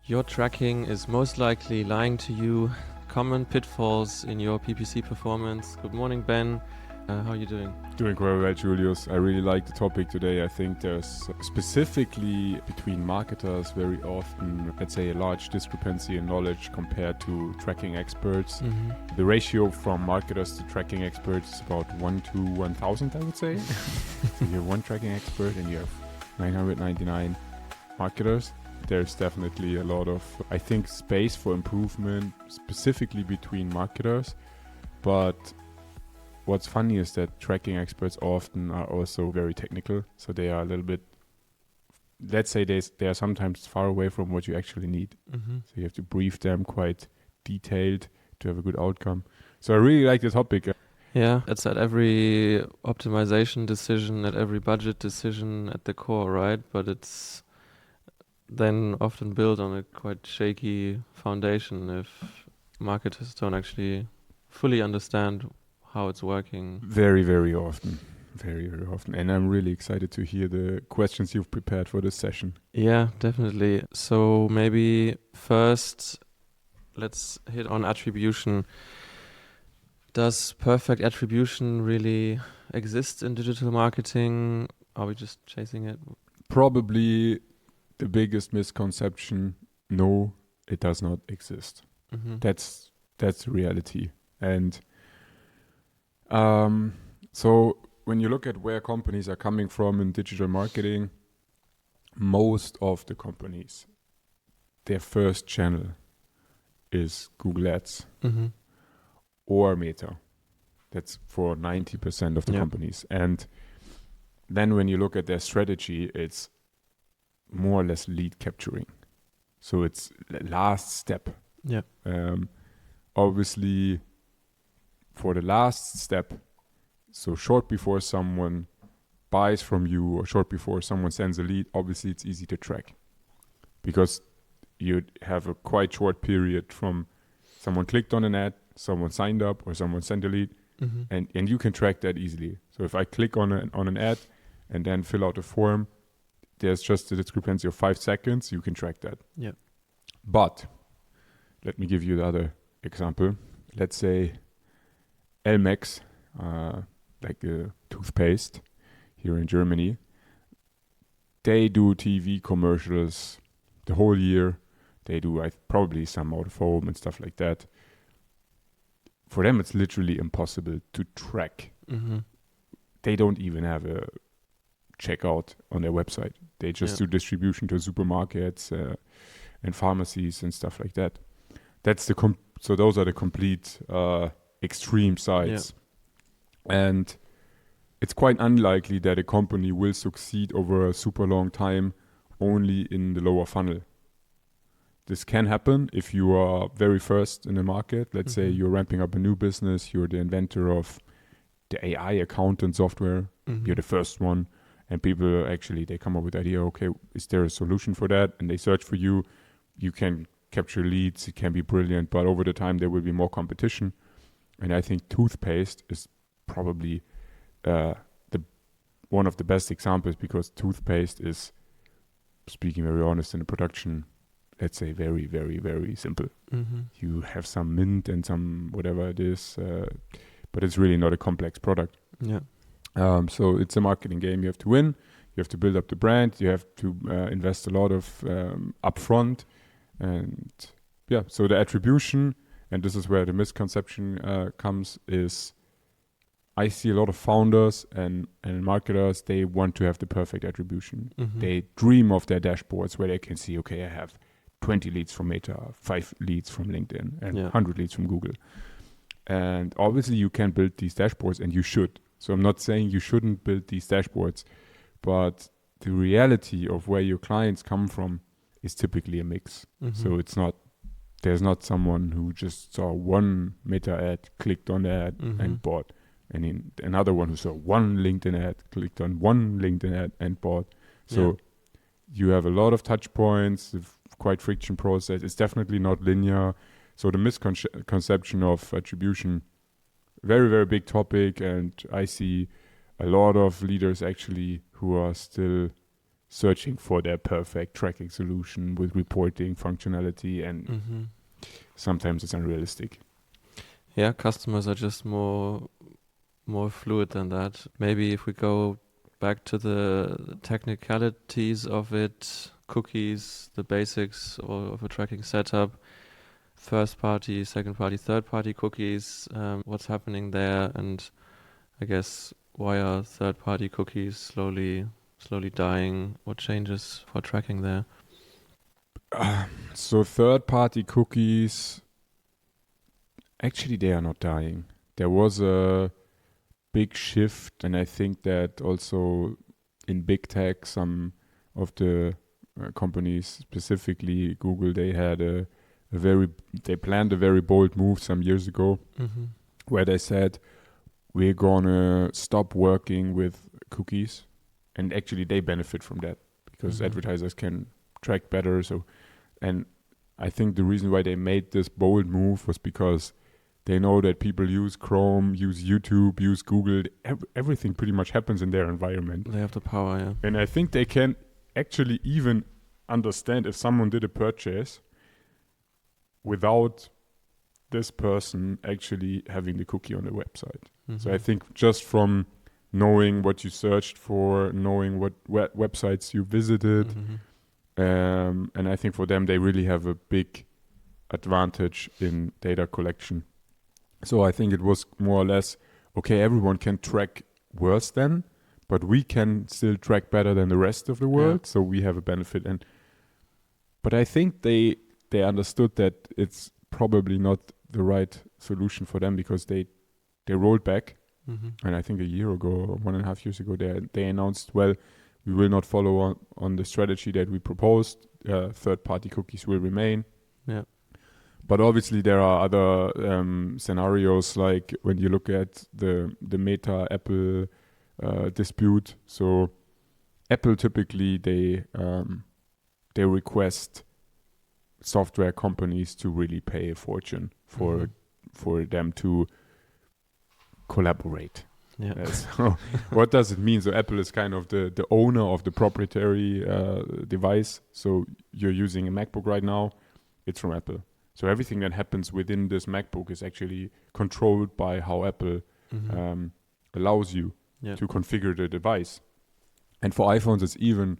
Your tracking is most likely lying to you. Common pitfalls in your PPC performance. Good morning, Ben. How are you doing? Doing quite well, Julius. I really like the topic today. I think there's specifically between marketers very often, let's say, a large discrepancy in knowledge compared to tracking experts. Mm-hmm. The ratio from marketers to tracking experts is about 1 to 1,000, I would say. So you have one tracking expert and you have 999 marketers. There's definitely a lot of, I think, space for improvement, specifically between marketers. But what's funny is that tracking experts often are also very technical. So they are a little bit, let's say they are sometimes far away from what you actually need. Mm-hmm. So you have to brief them quite detailed to have a good outcome. So I really like the topic. Yeah, it's at every optimization decision, at every budget decision at the core, right? But it's then often built on a quite shaky foundation if marketers don't actually fully understand how it's working. Very, very often. Very, very often. And I'm really excited to hear the questions you've prepared for this session. Yeah, definitely. So maybe first, let's hit on attribution. Does perfect attribution really exist in digital marketing? Are we just chasing it? Probably the biggest misconception, no, it does not exist. Mm-hmm. That's the reality. And so when you look at where companies are coming from in digital marketing, most of the companies, their first channel is Google Ads Mm-hmm. or Meta. That's for 90% of the companies. And then when you look at their strategy, it's more or less lead capturing. So it's the last step. Yeah. Obviously, for the last step, so short before someone buys from you or short before someone sends a lead, obviously it's easy to track because you have a quite short period from someone clicked on an ad, someone signed up, or someone sent a lead, Mm-hmm. and you can track that easily. So if I click on an ad and then fill out a form, there's just a discrepancy of 5 seconds, you can track that. Yeah. But let me give you the other example. Let's say Elmex, like a toothpaste here in Germany, they do TV commercials the whole year. They do probably some out of home and stuff like that. For them, it's literally impossible to track. Mm-hmm. They don't even have a checkout on their website. They just do distribution to supermarkets and pharmacies and stuff like that. That's so those are the complete extreme sides. Yeah. And it's quite unlikely that a company will succeed over a super long time only in the lower funnel. This can happen if you are very first in the market. Let's say you're ramping up a new business, you're the inventor of the AI accountant software, you're the first one, and people actually, they come up with the idea, okay, is there a solution for that? And they search for you. You can capture leads, it can be brilliant, but over the time there will be more competition. And I think toothpaste is probably one of the best examples because toothpaste is, speaking very honest, in the production, let's say very, very, very simple. Mm-hmm. You have some mint and some whatever it is, but it's really not a complex product. Yeah. So it's a marketing game. You have to win. You have to build up the brand. You have to invest a lot of upfront. And yeah, so the attribution, and this is where the misconception comes, is I see a lot of founders and marketers, they want to have the perfect attribution. Mm-hmm. They dream of their dashboards where they can see, okay, I have 20 leads from Meta, 5 leads from LinkedIn, and 100 leads from Google. And obviously you can build these dashboards, and you should. So I'm not saying you shouldn't build these dashboards, but the reality of where your clients come from is typically a mix. Mm-hmm. So there's not someone who just saw one Meta ad, clicked on the ad and bought. And another one who saw one LinkedIn ad, clicked on one LinkedIn ad and bought. So you have a lot of touch points, quite friction process. It's definitely not linear. So the misconception of attribution, very, very big topic. And I see a lot of leaders actually who are still searching for their perfect tracking solution with reporting functionality, and sometimes it's unrealistic. Yeah, customers are just more fluid than that. Maybe if we go back to the technicalities of it, cookies, the basics of a tracking setup, first party, second party, third party cookies, what's happening there, and I guess why are third party cookies slowly dying? What changes for tracking there? So third party cookies, actually they are not dying. There was a big shift, and I think that also in big tech, some of the companies, specifically Google, they had they planned a very bold move some years ago, where they said we're gonna stop working with cookies, and actually they benefit from that because advertisers can track better. And I think the reason why they made this bold move was because they know that people use Chrome, use YouTube, use Google. Everything pretty much happens in their environment. They have the power, yeah. And I think they can actually even understand if someone did a purchase without this person actually having the cookie on the website. So I think just from knowing what you searched for, knowing what websites you visited, and I think for them, they really have a big advantage in data collection. So I think it was more or less, okay, everyone can track worse than, but we can still track better than the rest of the world. So we have a benefit. But I think they understood that it's probably not the right solution for them, because they rolled back. And I think a year ago, or 1.5 years ago, they announced, well, we will not follow on the strategy that we proposed. Third-party cookies will remain. Yeah. But obviously there are other scenarios, like when you look at the Meta Apple dispute. So Apple typically they request software companies to really pay a fortune for them to collaborate. Yeah. So what does it mean? So Apple is kind of the owner of the proprietary device. So you're using a MacBook right now, it's from Apple. So everything that happens within this MacBook is actually controlled by how Apple allows you to configure the device. And for iPhones, it's even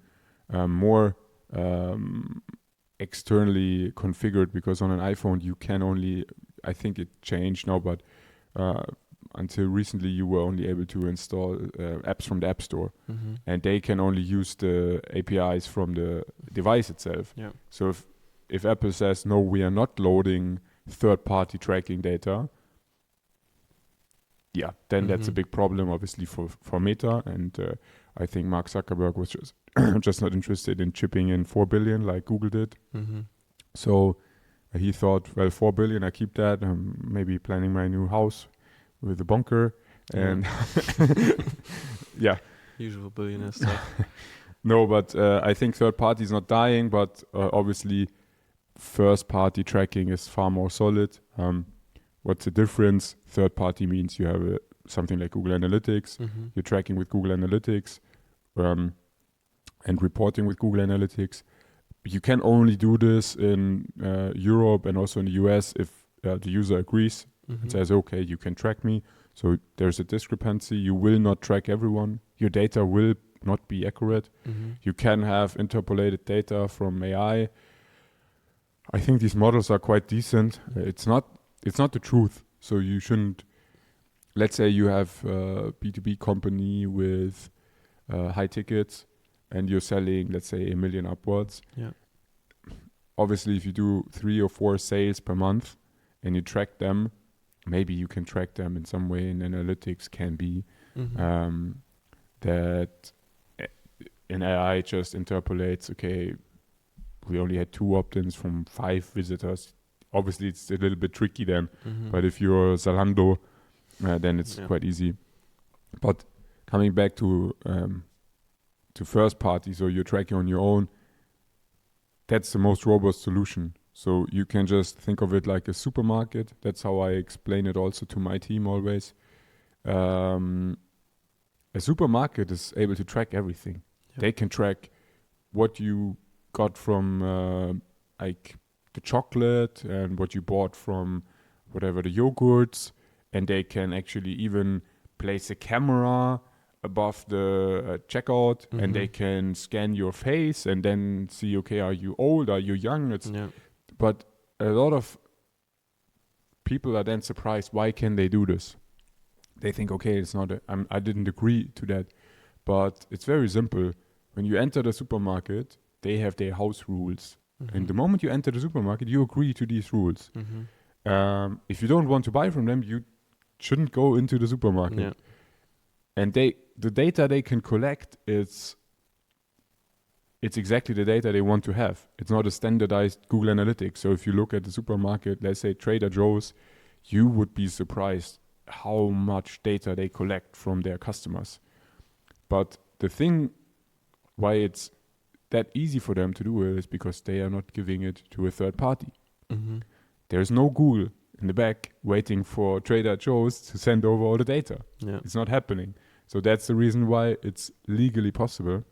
more externally configured, because on an iPhone you can only, I think it changed now, but until recently you were only able to install apps from the App Store, and they can only use the APIs from the device itself. Yeah. So if Apple says, no, we are not loading third-party tracking data, then that's a big problem, obviously, for Meta. And I think Mark Zuckerberg was just not interested in chipping in $4 billion like Google did. So he thought, well, $4 billion, I keep that. I'm maybe planning my new house with a bunker. And usual billionaire stuff. No, but I think third party is not dying, but obviously first party tracking is far more solid. What's the difference? Third party means you have something like Google Analytics. You're tracking with Google Analytics and reporting with Google Analytics. You can only do this in Europe and also in the US if the user agrees and says, okay, you can track me. So there's a discrepancy. You will not track everyone. Your data will not be accurate. You can have interpolated data from AI. I think these models are quite decent. It's not the truth. So you shouldn't, let's say you have a B2B company with high tickets and you're selling, let's say, 1 million upwards. Yeah. Obviously, if you do 3 or 4 sales per month and you track them, maybe you can track them in some way, and analytics can be that an AI just interpolates, okay, we only had 2 opt-ins from 5 visitors. Obviously, it's a little bit tricky then, but if you're Zalando, then it's quite easy. But coming back to first party, so you're tracking on your own, that's the most robust solution. So you can just think of it like a supermarket. That's how I explain it also to my team always. A supermarket is able to track everything. They can track what you got from like the chocolate and what you bought from whatever the yogurts, and they can actually even place a camera above the checkout, and they can scan your face and then see, okay, are you old, are you young? But a lot of people are then surprised, why can they do this? They think, okay, it's not I didn't agree to that, but it's very simple. When you enter the supermarket, they have their house rules, and the moment you enter the supermarket, you agree to these rules. If you don't want to buy from them, you shouldn't go into the supermarket. And the data they can collect it's exactly the data they want to have. It's not a standardized Google Analytics. So if you look at the supermarket, let's say Trader Joe's, you would be surprised how much data they collect from their customers. But the thing why it's that easy for them to do it is because they are not giving it to a third party. There's no Google in the back waiting for Trader Joe's to send over all the data. It's not happening. So that's the reason why it's legally possible.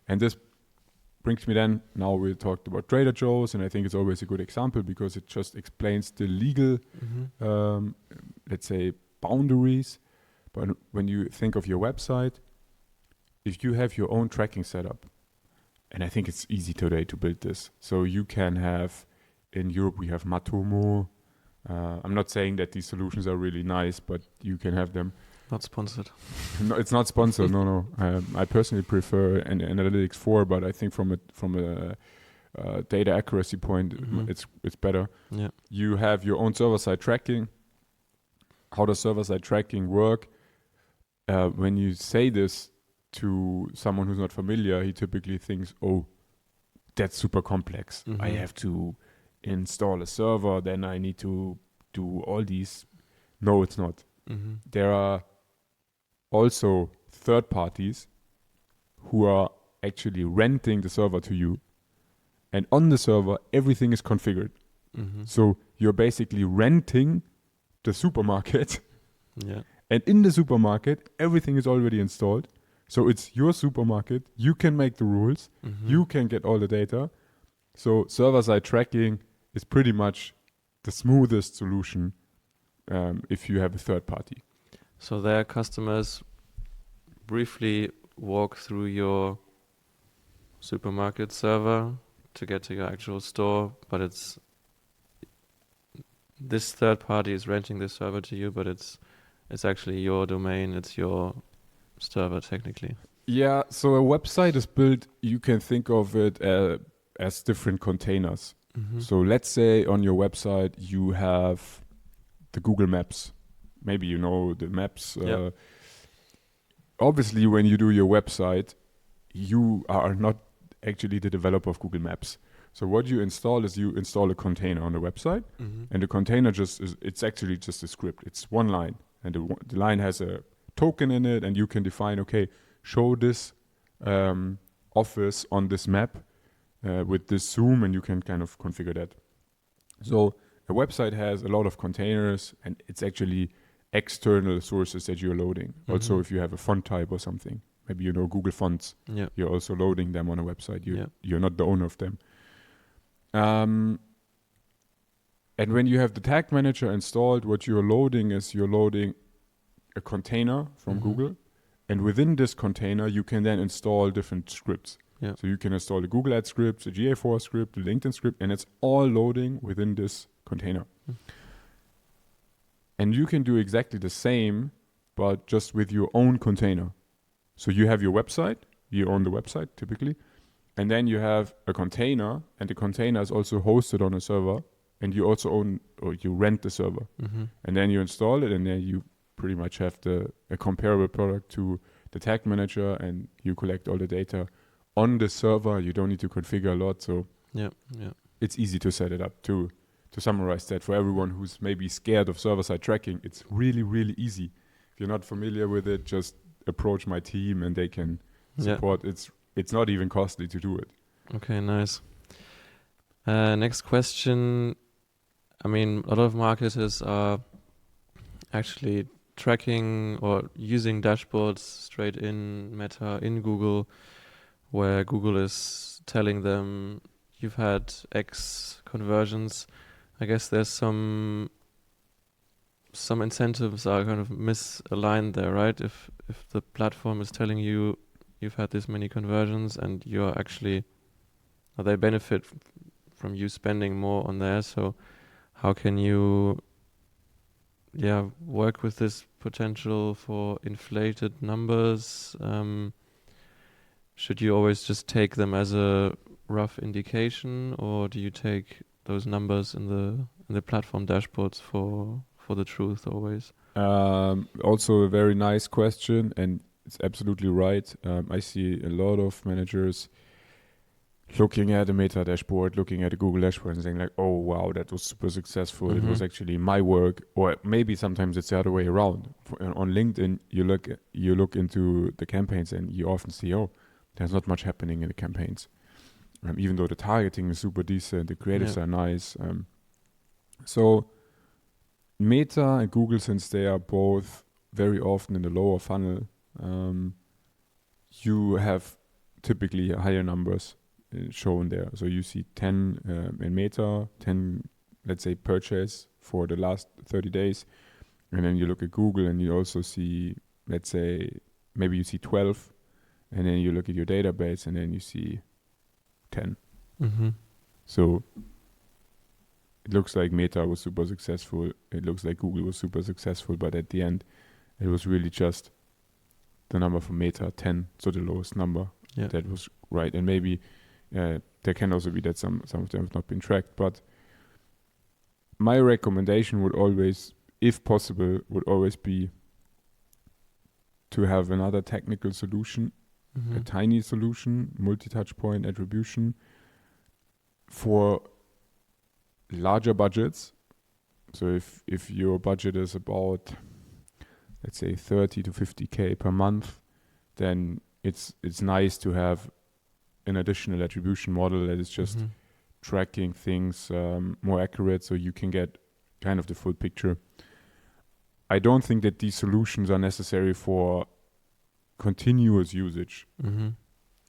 And this brings me then, now we talked about Trader Joe's, and I think it's always a good example because it just explains the legal, let's say, boundaries. But when you think of your website, if you have your own tracking setup, and I think it's easy today to build this. So you can have, in Europe we have Matomo. I'm not saying that these solutions are really nice, but you can have them. Not sponsored. No, it's not sponsored. No. I personally prefer an Analytics 4, but I think from a data accuracy point, it's better. You have your own server-side tracking. How does server-side tracking work? When you say this to someone who's not familiar, he typically thinks, "Oh, that's super complex. I have to install a server, then I need to do all these." No, it's not. There are also third parties who are actually renting the server to you, and on the server everything is configured. So you're basically renting the supermarket, and in the supermarket everything is already installed. So it's your supermarket, you can make the rules, you can get all the data. So server-side tracking is pretty much the smoothest solution if you have a third party. So their customers briefly walk through your supermarket server to get to your actual store, but it's this third party is renting this server to you, but it's actually your domain, it's your server technically. Yeah, so a website is built, you can think of it as different containers. So let's say on your website you have the Google Maps. Maybe you know the maps. Obviously, when you do your website, you are not actually the developer of Google Maps. So what you install is you install a container on the website, and the container it's actually just a script. It's one line, and the line has a token in it, and you can define, okay, show this office on this map with this zoom, and you can kind of configure that. So a website has a lot of containers, and it's actually external sources that you're loading. Also, if you have a font type or something, maybe you know Google Fonts, you're also loading them on a website. You're not the owner of them. And when you have the tag manager installed, what you're loading is you're loading a container from Google, and within this container you can then install different scripts. So you can install the Google Ads script, the GA4 script, the LinkedIn script, and it's all loading within this container. And you can do exactly the same, but just with your own container. So you have your website, you own the website typically, and then you have a container, and the container is also hosted on a server, and you also own, or you rent the server. And then you install it, and then you pretty much have a comparable product to the tag manager, and you collect all the data on the server. You don't need to configure a lot, so it's easy to set it up. To summarize that, for everyone who's maybe scared of server-side tracking, it's really, really easy. If you're not familiar with it, just approach my team and they can support. It's not even costly to do it. Okay, nice. Next question. I mean, a lot of marketers are actually tracking or using dashboards straight in Meta, in Google. where Google is telling them you've had X conversions. I guess there's some incentives are kind of misaligned there, right? If the platform is telling you you've had this many conversions and you're actually, or they benefit from you spending more on there. So how can you, work with this potential for inflated numbers? Should you always just take them as a rough indication, or do you take those numbers in the platform dashboards for the truth always? Also a very nice question, and it's absolutely right. I see a lot of managers looking at a Meta dashboard, looking at a Google dashboard and saying like, oh, wow, that was super successful. It was actually my work. Or maybe sometimes it's the other way around. On LinkedIn, you look into the campaigns and you often see, oh, there's not much happening in the campaigns. Even though the targeting is super decent, the creatives are nice. So Meta and Google, since they are both very often in the lower funnel, you have typically higher numbers shown there. So you see 10 in Meta, 10, let's say, purchase for the last 30 days. And then you look at Google and you also see, let's say, maybe you see 12. And then you look at your database and then you see 10. So it looks like Meta was super successful. It looks like Google was super successful. But at the end, it was really just the number for Meta, 10. So the lowest number. That was right. And maybe there can also be that some of them have not been tracked. But my recommendation would always, if possible, would always be to have another technical solution, a tiny solution, multi-touch point attribution for larger budgets. So if your budget is about, let's say, 30 to 50K per month, then it's nice to have an additional attribution model that is just tracking things more accurate, so you can get kind of the full picture. I don't think that these solutions are necessary for continuous usage.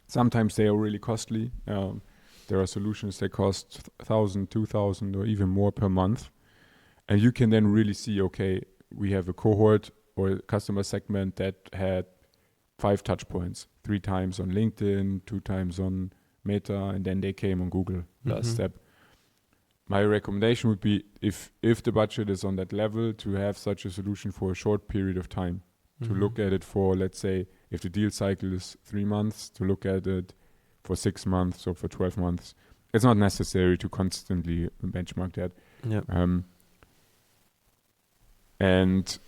Sometimes they are really costly. There are solutions that cost 1,000, 2,000 or even more per month. And you can then really see, okay, we have a cohort or a customer segment that had 5 touch points, 3 times on LinkedIn, 2 times on Meta, and then they came on Google last step. My recommendation would be, if the budget is on that level, to have such a solution for a short period of time. To look at it for, let's say, if the deal cycle is 3 months, to look at it for 6 months or for 12 months. It's not necessary to constantly benchmark that. And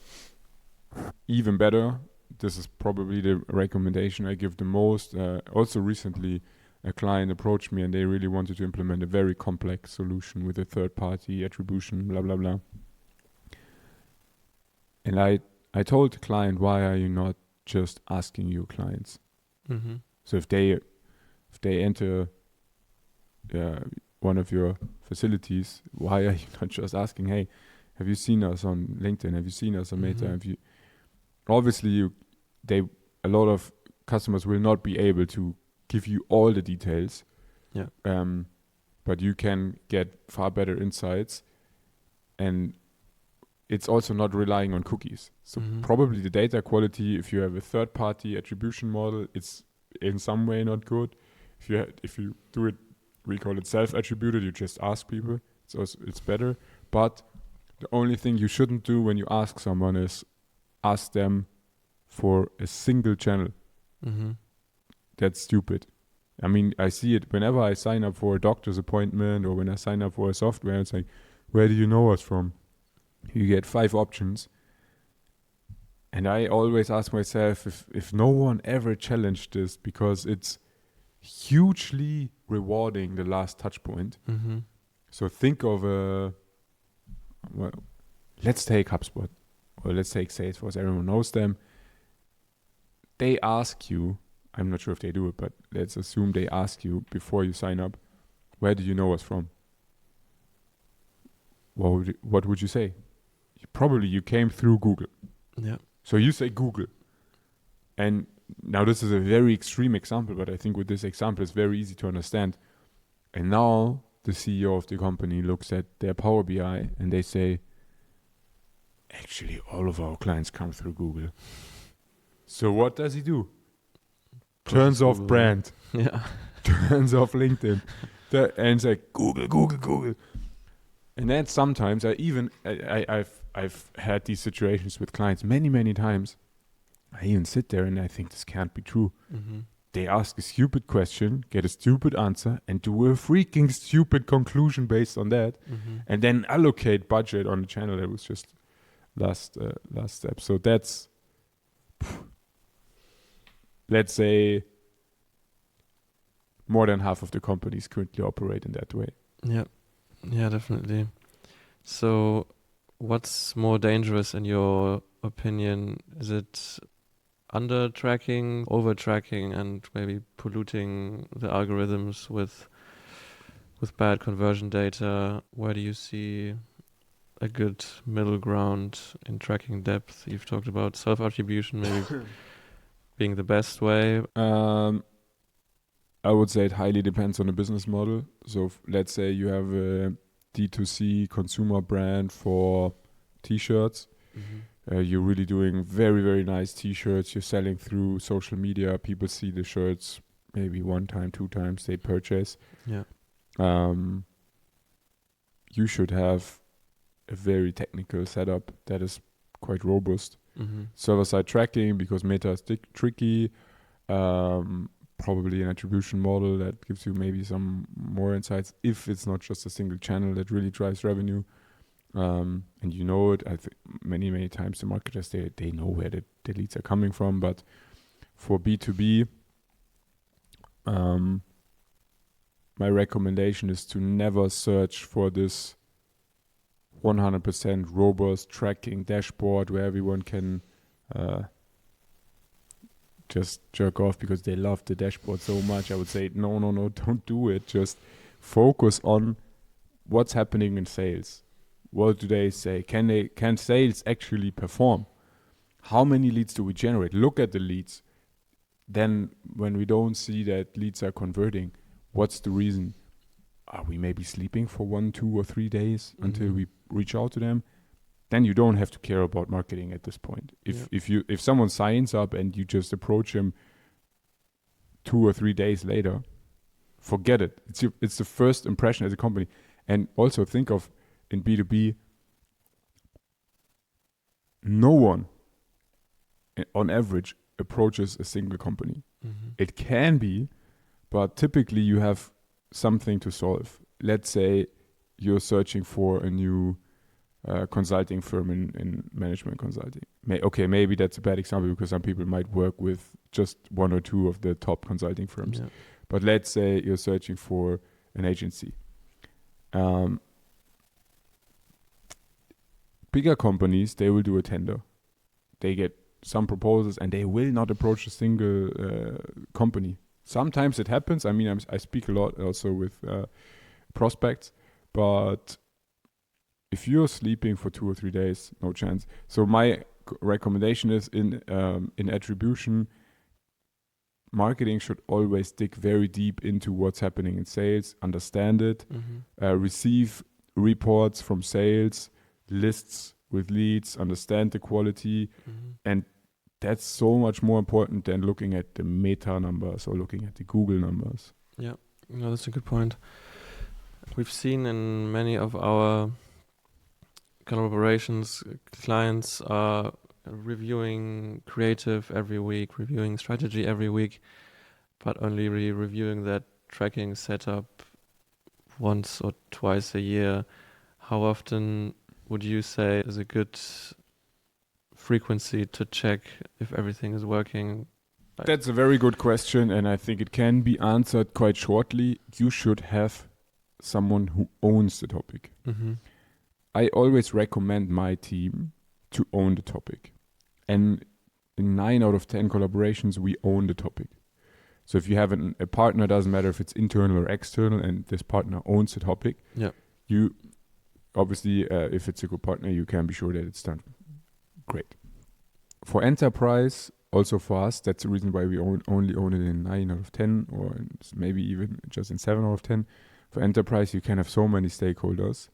even better, this is probably the recommendation I give the most. Also recently, a client approached me and they really wanted to implement a very complex solution with a third-party attribution, blah, blah, blah. And I told the client, why are you not just asking your clients? So if they enter one of your facilities, why are you not just asking, hey, have you seen us on LinkedIn? Have you seen us on Meta? Have you? Obviously, a lot of customers will not be able to give you all the details. But you can get far better insights, and it's also not relying on cookies. So probably the data quality, if you have a third-party attribution model, it's in some way not good. If you do it, we call it self-attributed. You just ask people. It's better. But the only thing you shouldn't do when you ask someone is ask them for a single channel. That's stupid. I mean, I see it whenever I sign up for a doctor's appointment or when I sign up for a software. It's like, where do you know us from? You get 5 options. And I always ask myself if no one ever challenged this, because it's hugely rewarding, the last touch point. So think of let's take HubSpot or let's take Salesforce. Everyone knows them. They ask you, I'm not sure if they do it, but let's assume they ask you before you sign up, where do you know us from? What would you say? Probably you came through Google. So you say Google. And now this is a very extreme example, but I think with this example it's very easy to understand. And now the CEO of the company looks at their Power BI and they say, actually all of our clients come through Google. So what does he do? Turns off brand. Yeah. Turns off LinkedIn. And it's like Google. And then sometimes I've had these situations with clients many times. I even sit there and I think this can't be true. Mm-hmm. They ask a stupid question, get a stupid answer, and do a freaking stupid conclusion based on that, and then allocate budget on the channel. That was just last step. So that's, let's say, more than half of the companies currently operate in that way. Yeah, definitely. So what's more dangerous in your opinion? Is it under tracking, over tracking, and maybe polluting the algorithms with bad conversion data? Where do you see a good middle ground in tracking depth? You've talked about self-attribution maybe being the best way. I would say it highly depends on the business model. So let's say you have a D2C consumer brand for t-shirts. You're really doing very, very nice t-shirts. You're selling through social media. People see the shirts maybe 1 time, 2 times they purchase. Yeah. You should have a very technical setup that is quite robust. Server-side tracking, because meta is tricky. Probably an attribution model that gives you maybe some more insights if it's not just a single channel that really drives revenue. And you know it. I think many times the marketers, they know where the leads are coming from. But for B2B, my recommendation is to never search for this 100% robust tracking dashboard where everyone can just jerk off because they love the dashboard so much. I would say, no, don't do it. Just focus on what's happening in sales. What do they say? Can sales actually perform? How many leads do we generate? Look at the leads. Then when we don't see that leads are converting, what's the reason? Are we maybe sleeping for 1, 2, or 3 days until we reach out to them? Then you don't have to care about marketing at this point. If someone signs up and you just approach him 2 or 3 days later, forget it. It's the first impression as a company. And also think of, in B2B, no one on average approaches a single company. It can be, but typically you have something to solve. Let's say you're searching for a new consulting firm in management consulting. Maybe that's a bad example because some people might work with just 1 or 2 of the top consulting firms. Yeah. But let's say you're searching for an agency. Bigger companies, they will do a tender. They get some proposals and they will not approach a single company. Sometimes it happens. I mean, I speak a lot also with prospects, but if you're sleeping for 2 or 3 days, no chance. So my recommendation is in attribution, marketing should always dig very deep into what's happening in sales, understand it, receive reports from sales, lists with leads, understand the quality, and that's so much more important than looking at the meta numbers or looking at the Google numbers. Yeah, no, that's a good point. We've seen in many of our collaborations, clients are reviewing creative every week, reviewing strategy every week, but only reviewing that tracking setup once or twice a year. How often would you say is a good frequency to check if everything is working? That's a very good question, and I think it can be answered quite shortly. You should have someone who owns the topic. I always recommend my team to own the topic. And in 9 out of 10 collaborations, we own the topic. So if you have a partner, doesn't matter if it's internal or external, and this partner owns the topic, you obviously, if it's a good partner, you can be sure that it's done great. For enterprise, also for us, that's the reason why we only own it in 9 out of 10, or maybe even just in 7 out of 10. For enterprise, you can have so many stakeholders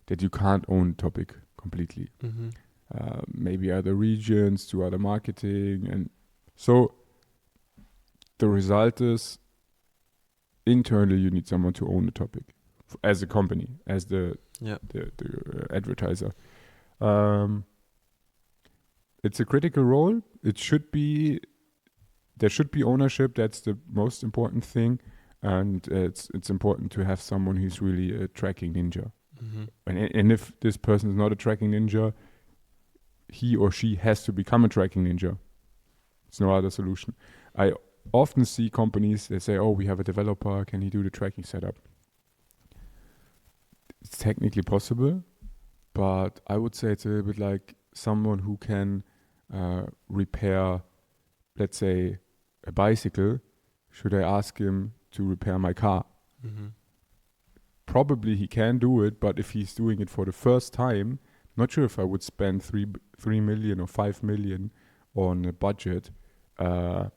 that you can't own the topic completely. Mm-hmm. Maybe other regions to other marketing. And so the result is internally you need someone to own the topic as a company, as the advertiser. It's a critical role. There should be ownership. That's the most important thing. And it's important to have someone who's really a tracking ninja. Mm-hmm. And if this person is not a tracking ninja, he or she has to become a tracking ninja. It's no other solution. I often see companies that say, oh, we have a developer, can he do the tracking setup? It's technically possible, but I would say it's a little bit like someone who can repair, let's say, a bicycle. Should I ask him to repair my car? Mm-hmm. Probably he can do it, but if he's doing it for the first time, not sure if I would spend 3 million or 5 million on a budget, yearly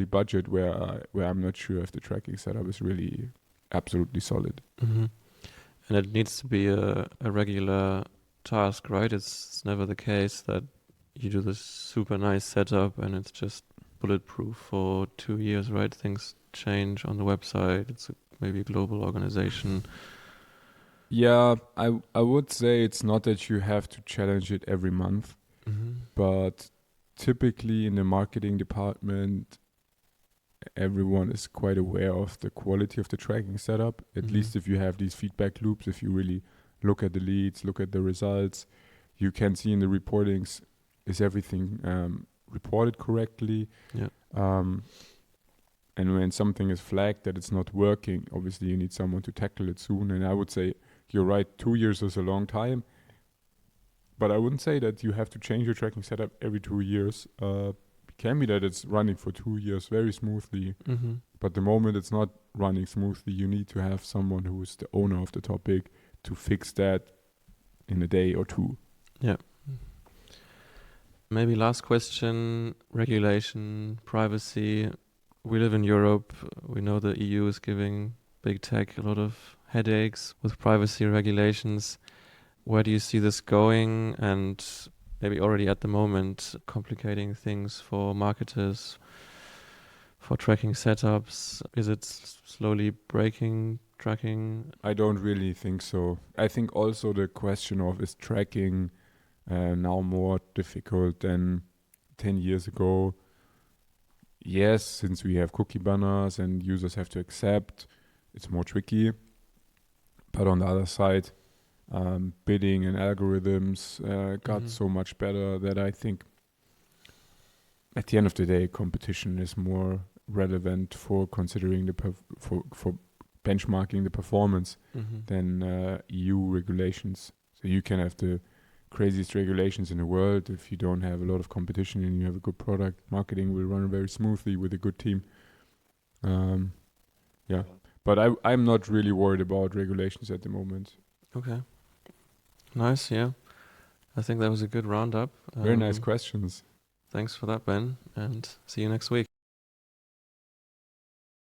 budget, where I'm not sure if the tracking setup is really absolutely solid. Mm-hmm. And it needs to be a regular task, right? It's never the case that you do this super nice setup and it's just bulletproof for 2 years, right? Things change on the website. It's maybe a global organization. Yeah, I would say it's not that you have to challenge it every month, but typically in the marketing department, everyone is quite aware of the quality of the tracking setup. At least if you have these feedback loops, if you really look at the leads, look at the results, you can see in the reportings, is everything reported correctly? Yeah. And when something is flagged that it's not working, obviously you need someone to tackle it soon. And I would say, you're right, 2 years is a long time. But I wouldn't say that you have to change your tracking setup every 2 years. It can be that it's running for 2 years very smoothly. Mm-hmm. But the moment it's not running smoothly, you need to have someone who is the owner of the topic to fix that in a day or two. Yeah. Maybe last question, regulation, privacy. We live in Europe. We know the EU is giving big tech a lot of headaches with privacy regulations. Where do you see this going, and maybe already at the moment complicating things for marketers, for tracking setups? Is it slowly breaking tracking? I don't really think so. I think also the question of is tracking now more difficult than 10 years ago? Yes, since we have cookie banners and users have to accept, it's more tricky. But on the other side, bidding and algorithms got so much better that I think at the end of the day, competition is more relevant for considering for benchmarking the performance than EU regulations. So you can have the craziest regulations in the world. If you don't have a lot of competition and you have a good product, marketing will run very smoothly with a good team. Yeah, but I'm not really worried about regulations at the moment. Okay. Nice, yeah. I think that was a good roundup. Very nice questions. Thanks for that, Ben, and see you next week.